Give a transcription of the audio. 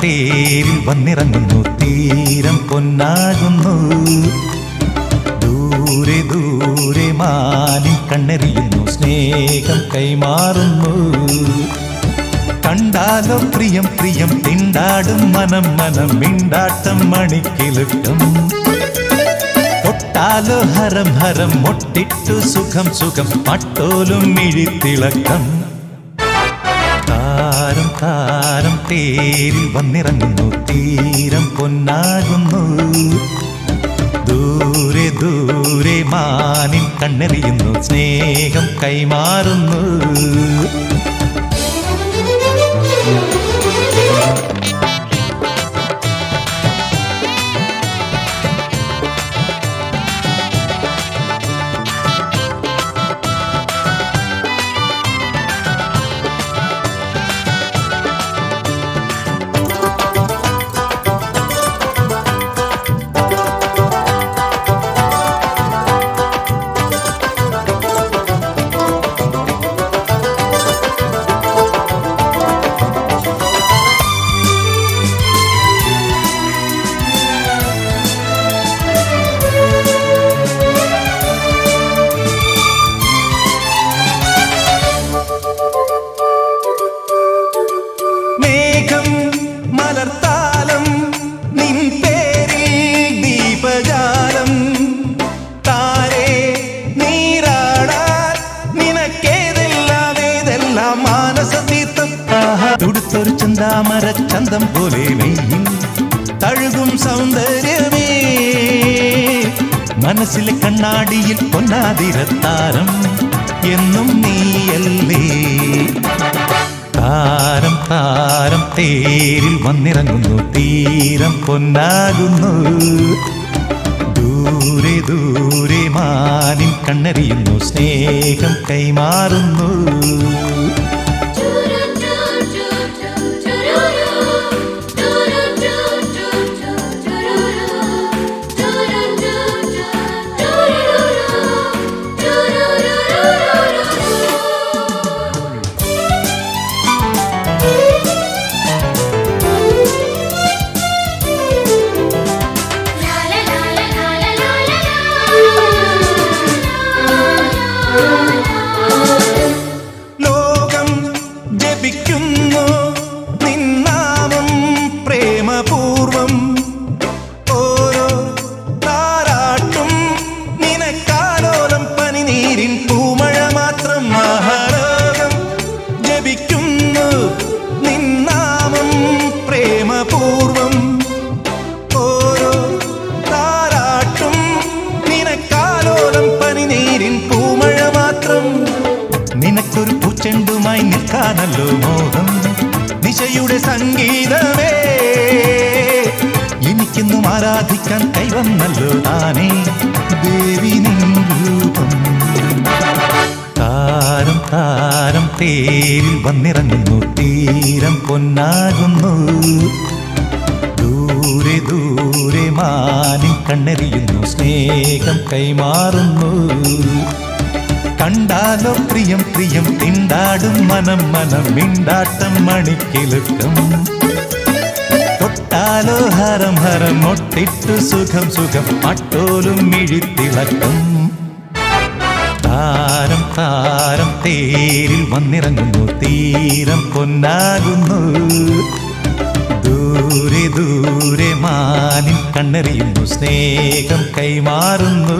തേരിൽ വന്നിറങ്ങുന്നു തീരം പൊന്നാകുന്നു ദൂരെ ദൂരെ മാനിൻ കണ്ണെറിയുന്നു സ്നേഹം കൈമാറുന്നു കണ്ടാലോ പ്രിയം പ്രിയം തിണ്ടാടും മനം മനം മിണ്ടാട്ടം മണിക്കിലുക്കം തൊട്ടാലോ ഹരം ഹരം മൊട്ടിട്ടു സുഖം സുഖം മട്ടോലും മിഴിത്തിളക്കം താരം താരം തേരിൽ വന്നിറങ്ങുന്നു തീരം പൊന്നാകുന്നു ദൂരെ ദൂരെ മാനിൻ കണ്ണെറിയുന്നു സ്നേഹം കൈമാറുന്നു തുടുത്തൊരു ചന്താമര ചന്തം പോലെ നെയ്യിൽ തഴുകും സൗന്ദര്യമേ മനസ്സിലെ കണ്ണാടിയിൽ പൊന്നാതിരത്താരം എന്നും നീയല്ലേ താരം താരം തേരിൽ വന്നിറങ്ങുന്നു തീരം പൊന്നാകുന്നു ദൂരെ ദൂരെ മാനിൻ കണ്ണെറിയുന്നു സ്നേഹം കൈമാറുന്നു നിനക്കൊരു പൂച്ചെണ്ടുമായി നിൽക്കാനല്ലോ മോഹം നിശയുടെ സംഗീതമേ എനിക്കെന്നും ആരാധിക്കാൻ കൈവന്നല്ലോ താനേ ദേവി നിൻ രൂപം താരം താരം തേരിൽ വന്നിറങ്ങുന്നു തീരം പൊന്നാകുന്നു ദൂരെ ദൂരെ മാനിൻ കണ്ണെറിയുന്നു സ്നേഹം കൈമാറുന്നു കണ്ടാലോ പ്രിയം പ്രിയം തിണ്ടാടും മനം മനം മിണ്ടാട്ടം മണിക്കിലുക്കം തൊട്ടാലോ ഹരം ഹരം മൊട്ടിട്ടു സുഖം സുഖം മട്ടോലും മിഴിത്തിളക്കം താരം താരം തേരിൽ വന്നിറങ്ങുന്നു തീരം പൊന്നാകുന്നു ദൂരെ ദൂരെ മാനിൻ കണ്ണെറിയുന്നു സ്നേഹം കൈമാറുന്നു